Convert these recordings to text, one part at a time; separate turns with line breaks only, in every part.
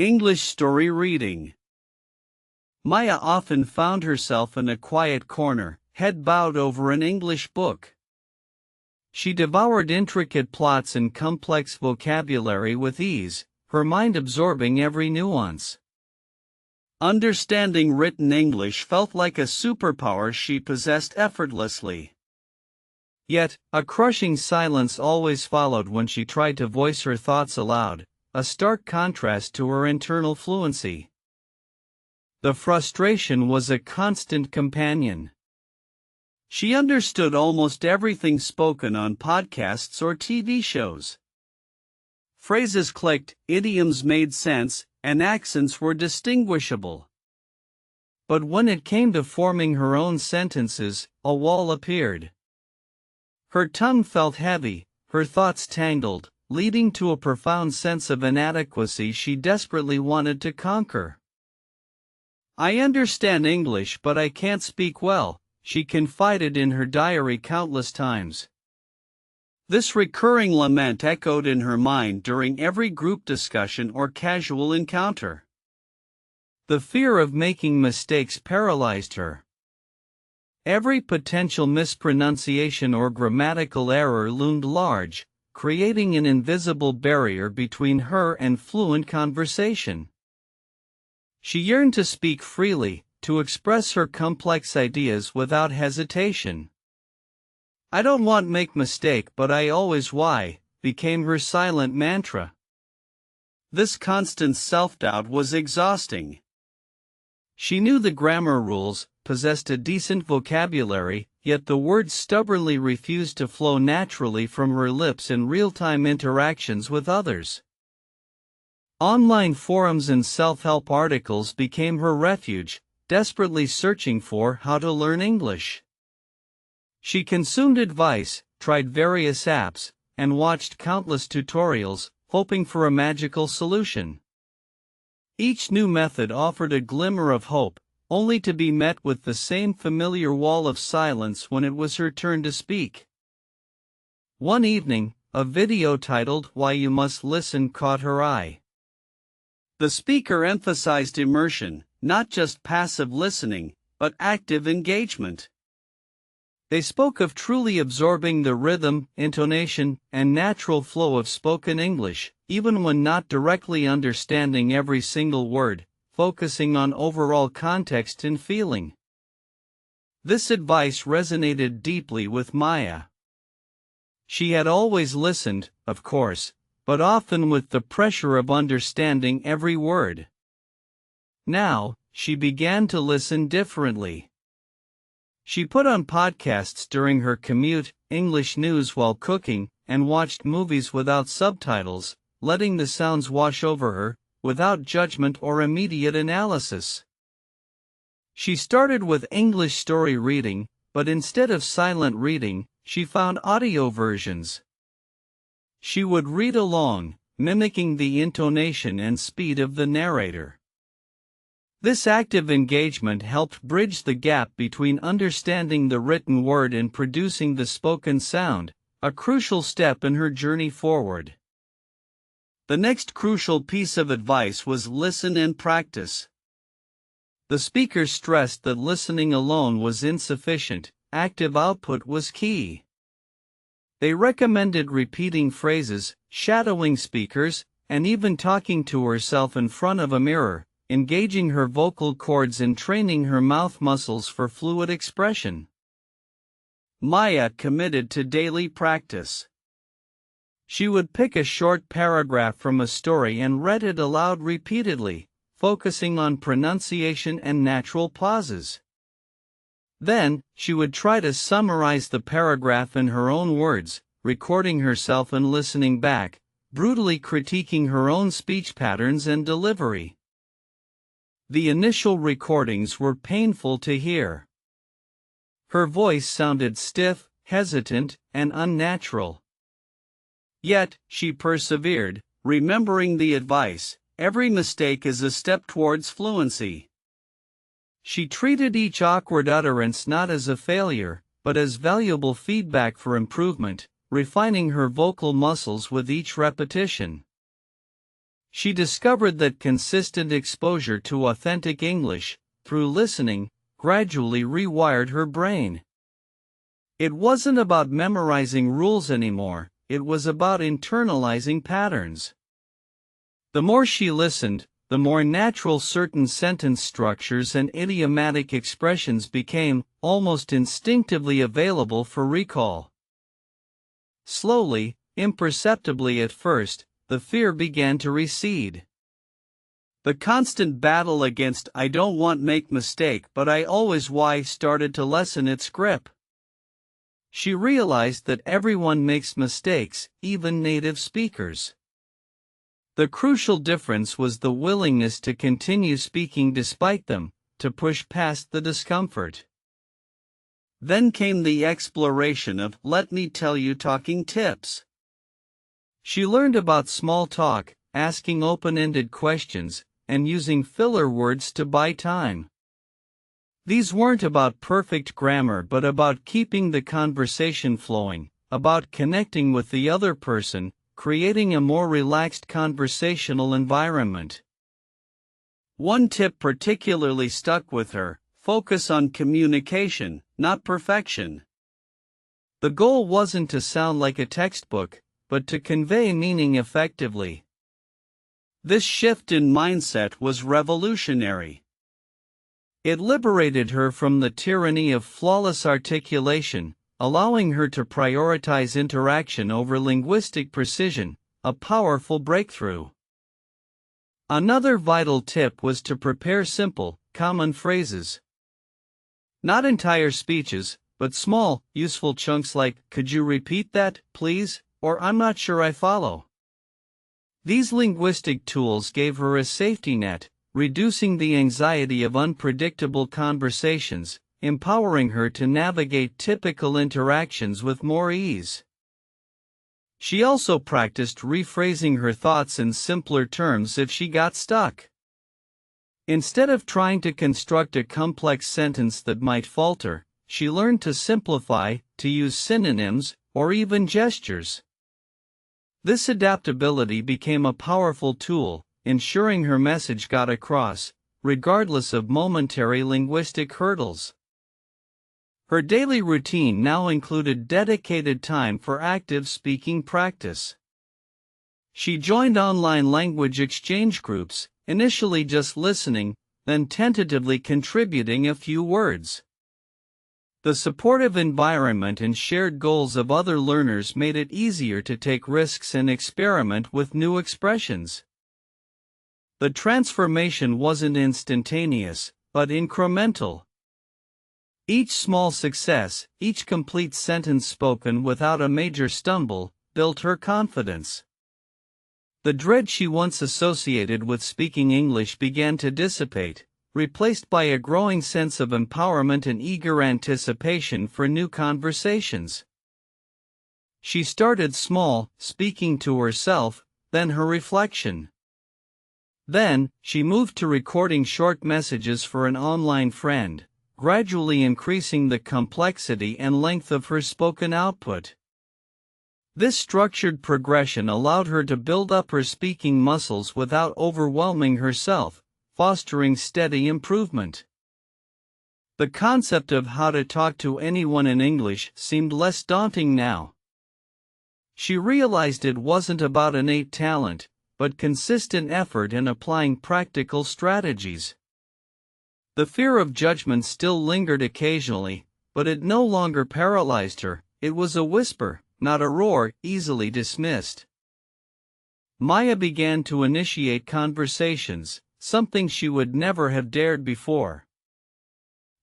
English story reading. Maya often found herself in a quiet corner, head bowed over an English book. She devoured intricate plots and complex vocabulary with ease, her mind absorbing every nuance. Understanding written English felt like a superpower she possessed effortlessly. Yet, a crushing silence always followed when she tried to voice her thoughts aloud, a stark contrast to her internal fluency. The frustration was a constant companion. She understood almost everything spoken on podcasts or TV shows. Phrases clicked, idioms made sense, and accents were distinguishable. But when it came to forming her own sentences, a wall appeared. Her tongue felt heavy, her thoughts tangled, leading to a profound sense of inadequacy she desperately wanted to conquer. "I understand English, but I can't speak well," she confided in her diary countless times. This recurring lament echoed in her mind during every group discussion or casual encounter. The fear of making mistakes paralyzed her. Every potential mispronunciation or grammatical error loomed large, creating an invisible barrier between her and fluent conversation. She yearned to speak freely, to express her complex ideas without hesitation. "I don't want to make mistake, but I always why," became her silent mantra. This constant self-doubt was exhausting. She knew the grammar rules, possessed a decent vocabulary, yet the words stubbornly refused to flow naturally from her lips in real-time interactions with others. Online forums and self-help articles became her refuge, desperately searching for how to learn English. She consumed advice, tried various apps, and watched countless tutorials, hoping for a magical solution. Each new method offered a glimmer of hope, only to be met with the same familiar wall of silence when it was her turn to speak. One evening, a video titled "Why You Must Listen" caught her eye. The speaker emphasized immersion, not just passive listening, but active engagement. They spoke of truly absorbing the rhythm, intonation, and natural flow of spoken English, even when not directly understanding every single word, focusing on overall context and feeling. This advice resonated deeply with Maya. She had always listened, of course, but often with the pressure of understanding every word. Now, she began to listen differently. She put on podcasts during her commute, English news while cooking, and watched movies without subtitles, letting the sounds wash over her, without judgment or immediate analysis. She started with English story reading, but instead of silent reading, she found audio versions. She would read along, mimicking the intonation and speed of the narrator. This active engagement helped bridge the gap between understanding the written word and producing the spoken sound, a crucial step in her journey forward. The next crucial piece of advice was listen and practice. The speaker stressed that listening alone was insufficient, active output was key. They recommended repeating phrases, shadowing speakers, and even talking to herself in front of a mirror, engaging her vocal cords and training her mouth muscles for fluid expression. Maya committed to daily practice. She would pick a short paragraph from a story and read it aloud repeatedly, focusing on pronunciation and natural pauses. Then, she would try to summarize the paragraph in her own words, recording herself and listening back, brutally critiquing her own speech patterns and delivery. The initial recordings were painful to hear. Her voice sounded stiff, hesitant, and unnatural. Yet, she persevered, remembering the advice, every mistake is a step towards fluency. She treated each awkward utterance not as a failure, but as valuable feedback for improvement, refining her vocal muscles with each repetition. She discovered that consistent exposure to authentic English, through listening, gradually rewired her brain. It wasn't about memorizing rules anymore, it was about internalizing patterns. The more she listened, the more natural certain sentence structures and idiomatic expressions became, almost instinctively available for recall. Slowly, imperceptibly at first, the fear began to recede. The constant battle against "I don't want make mistake but I always why" started to lessen its grip. She realized that everyone makes mistakes, even native speakers. The crucial difference was the willingness to continue speaking despite them, to push past the discomfort. Then came the exploration of "let me tell you" talking tips. She learned about small talk, asking open-ended questions, and using filler words to buy time. These weren't about perfect grammar but about keeping the conversation flowing, about connecting with the other person, creating a more relaxed conversational environment. One tip particularly stuck with her: focus on communication, not perfection. The goal wasn't to sound like a textbook, but to convey meaning effectively. This shift in mindset was revolutionary. It liberated her from the tyranny of flawless articulation, allowing her to prioritize interaction over linguistic precision, a powerful breakthrough. Another vital tip was to prepare simple, common phrases. Not entire speeches, but small, useful chunks like "could you repeat that, please?" or "I'm not sure I follow." These linguistic tools gave her a safety net, reducing the anxiety of unpredictable conversations, empowering her to navigate typical interactions with more ease. She also practiced rephrasing her thoughts in simpler terms if she got stuck. Instead of trying to construct a complex sentence that might falter, she learned to simplify, to use synonyms, or even gestures. This adaptability became a powerful tool, ensuring her message got across, regardless of momentary linguistic hurdles. Her daily routine now included dedicated time for active speaking practice. She joined online language exchange groups, initially just listening, then tentatively contributing a few words. The supportive environment and shared goals of other learners made it easier to take risks and experiment with new expressions. The transformation wasn't instantaneous, but incremental. Each small success, each complete sentence spoken without a major stumble, built her confidence. The dread she once associated with speaking English began to dissipate, replaced by a growing sense of empowerment and eager anticipation for new conversations. She started small, speaking to herself, then her reflection. Then, she moved to recording short messages for an online friend, gradually increasing the complexity and length of her spoken output. This structured progression allowed her to build up her speaking muscles without overwhelming herself, fostering steady improvement. The concept of how to talk to anyone in English seemed less daunting now. She realized it wasn't about innate talent, but consistent effort in applying practical strategies. The fear of judgment still lingered occasionally, but it no longer paralyzed her. It was a whisper, not a roar, easily dismissed. Maya began to initiate conversations, something she would never have dared before.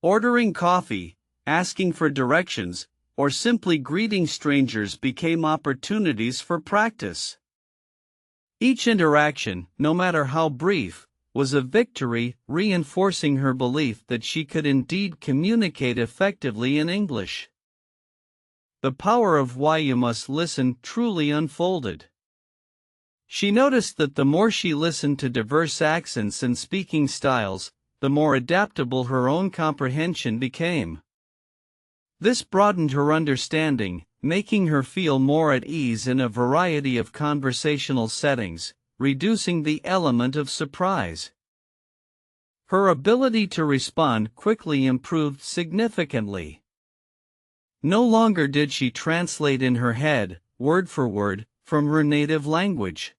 Ordering coffee, asking for directions, or simply greeting strangers became opportunities for practice. Each interaction, no matter how brief, was a victory, reinforcing her belief that she could indeed communicate effectively in English. The power of "why you must listen" truly unfolded. She noticed that the more she listened to diverse accents and speaking styles, the more adaptable her own comprehension became. This broadened her understanding, making her feel more at ease in a variety of conversational settings, reducing the element of surprise. Her ability to respond quickly improved significantly. No longer did she translate in her head, word for word, from her native language.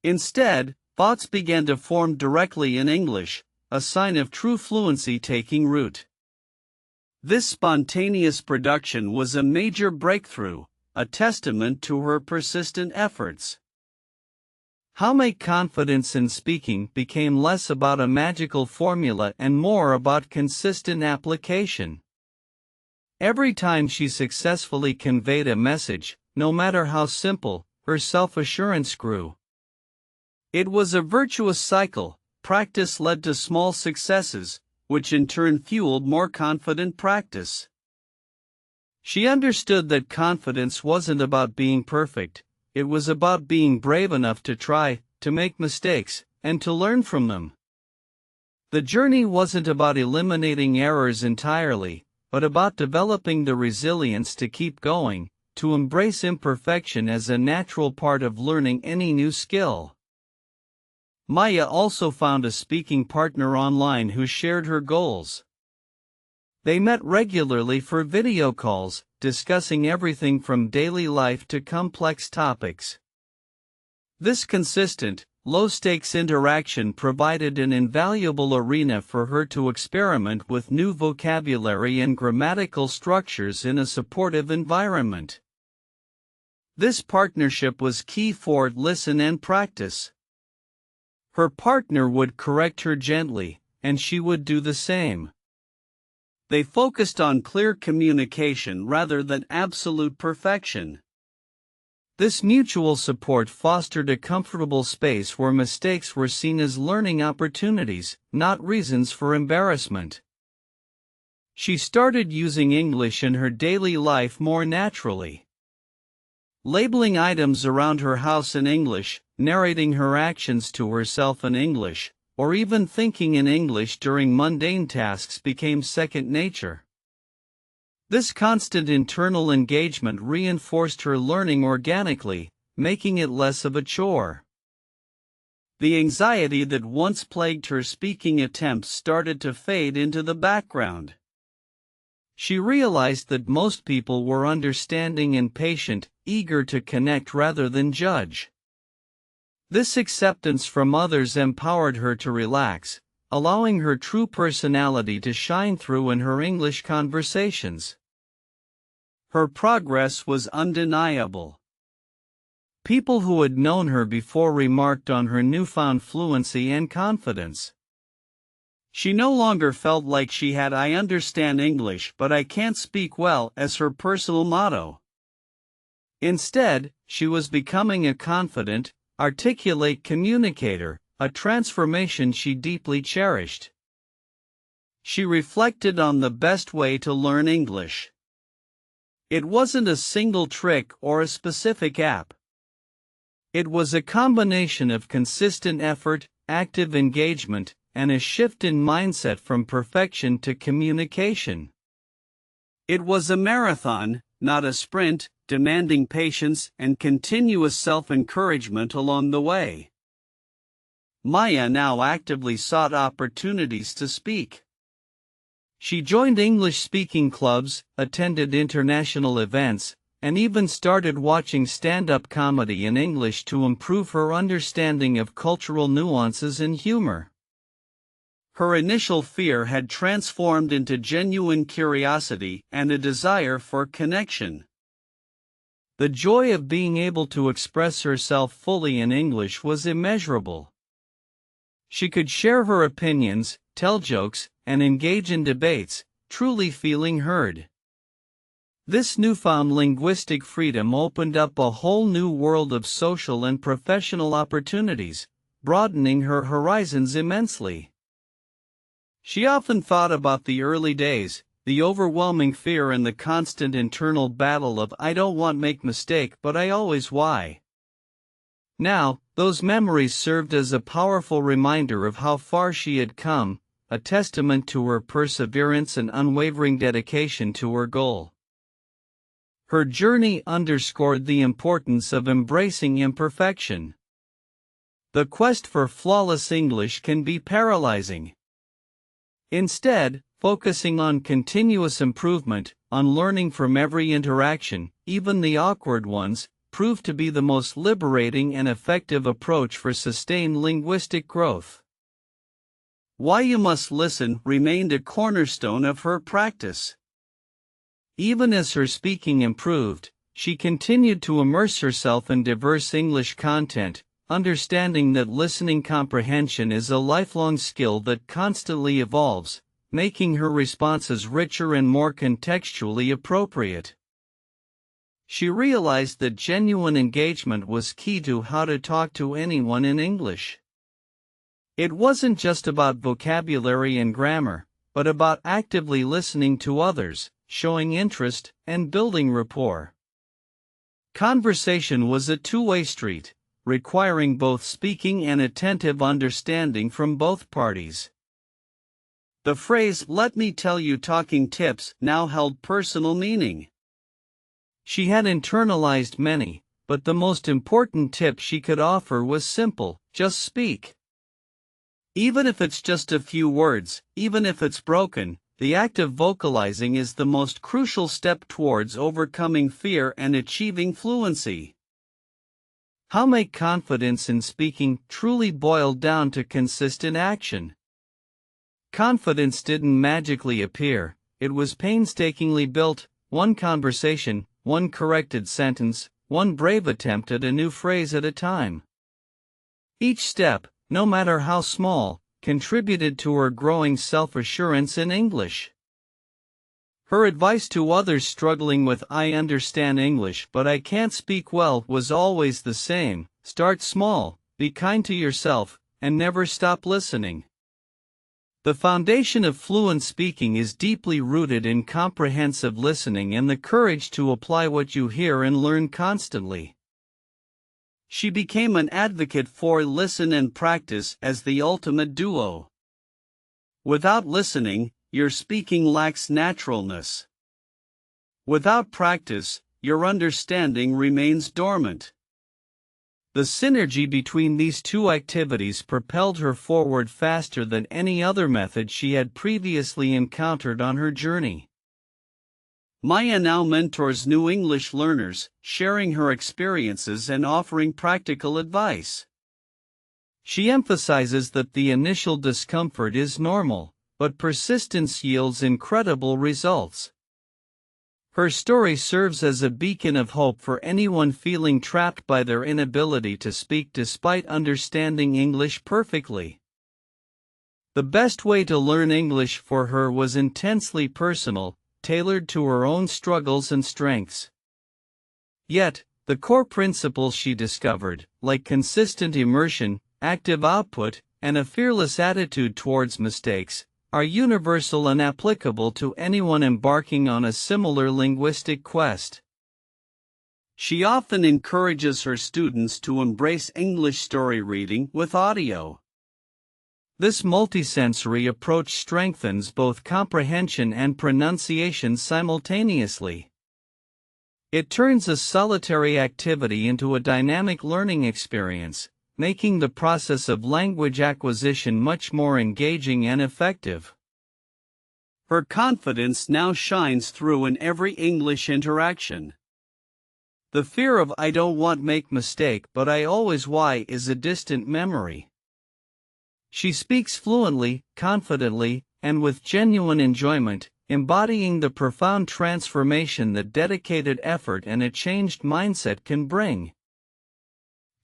Instead, thoughts began to form directly in English, a sign of true fluency taking root. This spontaneous production was a major breakthrough, a testament to her persistent efforts. How make confidence in speaking became less about a magical formula and more about consistent application. Every time she successfully conveyed a message, no matter how simple, her self-assurance grew. It was a virtuous cycle. Practice led to small successes, which in turn fueled more confident practice. She understood that confidence wasn't about being perfect, it was about being brave enough to try, to make mistakes, and to learn from them. The journey wasn't about eliminating errors entirely, but about developing the resilience to keep going, to embrace imperfection as a natural part of learning any new skill. Maya also found a speaking partner online who shared her goals. They met regularly for video calls, discussing everything from daily life to complex topics. This consistent, low-stakes interaction provided an invaluable arena for her to experiment with new vocabulary and grammatical structures in a supportive environment. This partnership was key for listen and practice. Her partner would correct her gently, and she would do the same. They focused on clear communication rather than absolute perfection. This mutual support fostered a comfortable space where mistakes were seen as learning opportunities, not reasons for embarrassment. She started using English in her daily life more naturally. Labeling items around her house in English, narrating her actions to herself in English, or even thinking in English during mundane tasks became second nature. This constant internal engagement reinforced her learning organically, making it less of a chore. The anxiety that once plagued her speaking attempts started to fade into the background. She realized that most people were understanding and patient, eager to connect rather than judge. This acceptance from others empowered her to relax, allowing her true personality to shine through in her English conversations. Her progress was undeniable. People who had known her before remarked on her newfound fluency and confidence. She no longer felt like she had "I understand English but I can't speak well" as her personal motto. Instead, she was becoming a confident, articulate communicator, a transformation she deeply cherished. She reflected on the best way to learn English. It wasn't a single trick or a specific app. It was a combination of consistent effort, active engagement, and a shift in mindset from perfection to communication. It was a marathon, not a sprint, demanding patience and continuous self-encouragement along the way. Maya now actively sought opportunities to speak. She joined English-speaking clubs, attended international events, and even started watching stand-up comedy in English to improve her understanding of cultural nuances and humor. Her initial fear had transformed into genuine curiosity and a desire for connection. The joy of being able to express herself fully in English was immeasurable. She could share her opinions, tell jokes, and engage in debates, truly feeling heard. This newfound linguistic freedom opened up a whole new world of social and professional opportunities, broadening her horizons immensely. She often thought about the early days, the overwhelming fear and the constant internal battle of "I don't want to make mistake but I always why." Now, those memories served as a powerful reminder of how far she had come, a testament to her perseverance and unwavering dedication to her goal. Her journey underscored the importance of embracing imperfection. The quest for flawless English can be paralyzing. Instead, focusing on continuous improvement, on learning from every interaction, even the awkward ones, proved to be the most liberating and effective approach for sustained linguistic growth. Why you must listen remained a cornerstone of her practice. Even as her speaking improved, she continued to immerse herself in diverse English content, understanding that listening comprehension is a lifelong skill that constantly evolves, making her responses richer and more contextually appropriate. She realized that genuine engagement was key to how to talk to anyone in English. It wasn't just about vocabulary and grammar, but about actively listening to others, showing interest, and building rapport. Conversation was a two-way street, requiring both speaking and attentive understanding from both parties. The phrase, "let me tell you talking tips," now held personal meaning. She had internalized many, but the most important tip she could offer was simple: just speak. Even if it's just a few words, even if it's broken, the act of vocalizing is the most crucial step towards overcoming fear and achieving fluency. How make confidence in speaking truly boiled down to consistent action. Confidence didn't magically appear, it was painstakingly built, one conversation, one corrected sentence, one brave attempt at a new phrase at a time. Each step, no matter how small, contributed to her growing self-assurance in English. Her advice to others struggling with "I understand English but I can't speak well" was always the same: start small, be kind to yourself, and never stop listening. The foundation of fluent speaking is deeply rooted in comprehensive listening and the courage to apply what you hear and learn constantly. She became an advocate for listen and practice as the ultimate duo. Without listening, your speaking lacks naturalness. Without practice, your understanding remains dormant. The synergy between these two activities propelled her forward faster than any other method she had previously encountered on her journey. Maya now mentors new English learners, sharing her experiences and offering practical advice. She emphasizes that the initial discomfort is normal, but persistence yields incredible results. Her story serves as a beacon of hope for anyone feeling trapped by their inability to speak despite understanding English perfectly. The best way to learn English for her was intensely personal, tailored to her own struggles and strengths. Yet, the core principles she discovered, like consistent immersion, active output, and a fearless attitude towards mistakes, are universal and applicable to anyone embarking on a similar linguistic quest. She often encourages her students to embrace English story reading with audio. This multisensory approach strengthens both comprehension and pronunciation simultaneously. It turns a solitary activity into a dynamic learning experience, making the process of language acquisition much more engaging and effective. Her confidence now shines through in every English interaction. The fear of "I don't want make mistake but I always why" is a distant memory. She speaks fluently, confidently, and with genuine enjoyment, embodying the profound transformation that dedicated effort and a changed mindset can bring.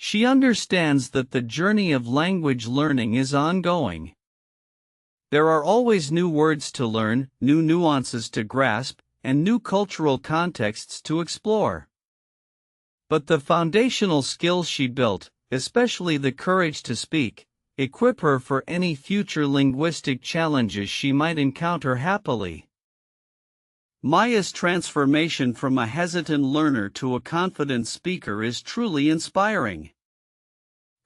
She understands that the journey of language learning is ongoing. There are always new words to learn, new nuances to grasp, and new cultural contexts to explore. But the foundational skills she built, especially the courage to speak, equip her for any future linguistic challenges she might encounter happily. Maya's transformation from a hesitant learner to a confident speaker is truly inspiring.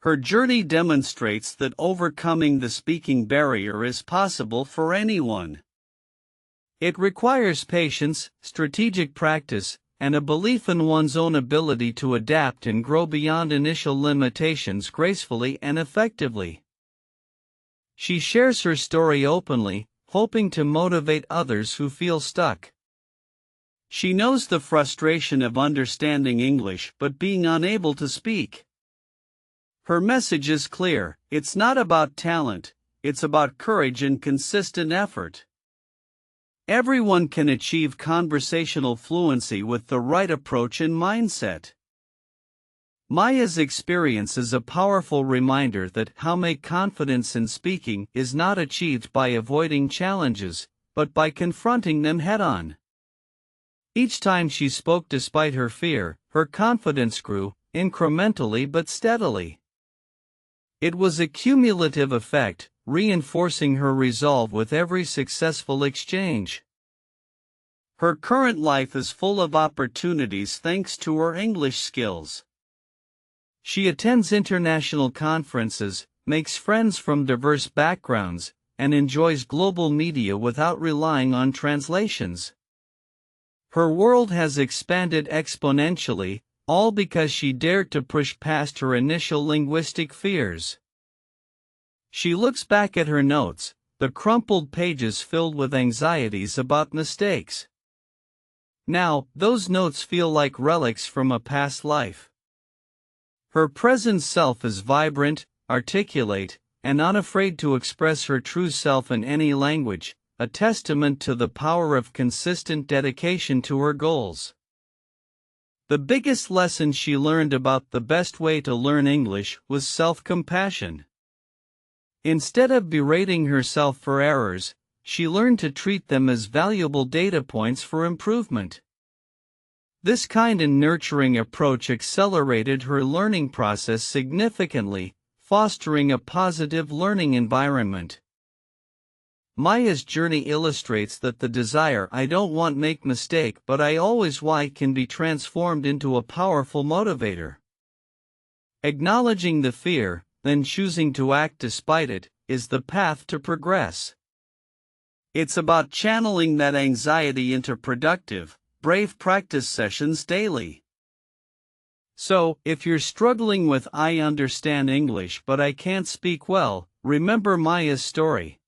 Her journey demonstrates that overcoming the speaking barrier is possible for anyone. It requires patience, strategic practice, and a belief in one's own ability to adapt and grow beyond initial limitations gracefully and effectively. She shares her story openly, hoping to motivate others who feel stuck. She knows the frustration of understanding English but being unable to speak. Her message is clear: it's not about talent, it's about courage and consistent effort. Everyone can achieve conversational fluency with the right approach and mindset. Maya's experience is a powerful reminder that confidence in speaking is not achieved by avoiding challenges, but by confronting them head-on. Each time she spoke despite her fear, her confidence grew, incrementally but steadily. It was a cumulative effect, reinforcing her resolve with every successful exchange. Her current life is full of opportunities thanks to her English skills. She attends international conferences, makes friends from diverse backgrounds, and enjoys global media without relying on translations. Her world has expanded exponentially, all because she dared to push past her initial linguistic fears. She looks back at her notes, the crumpled pages filled with anxieties about mistakes. Now, those notes feel like relics from a past life. Her present self is vibrant, articulate, and unafraid to express her true self in any language, a testament to the power of consistent dedication to her goals. The biggest lesson she learned about the best way to learn English was self-compassion. Instead of berating herself for errors, she learned to treat them as valuable data points for improvement. This kind and nurturing approach accelerated her learning process significantly, fostering a positive learning environment. Maya's journey illustrates that the desire "I don't want make mistake but I always why" can be transformed into a powerful motivator. Acknowledging the fear, then choosing to act despite it, is the path to progress. It's about channeling that anxiety into productive, brave practice sessions daily. So, if you're struggling with "I understand English but I can't speak well," remember Maya's story.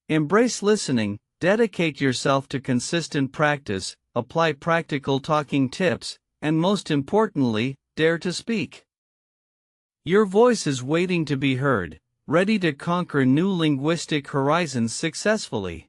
Embrace listening, dedicate yourself to consistent practice, apply practical talking tips, and most importantly, dare to speak. Your voice is waiting to be heard, ready to conquer new linguistic horizons successfully.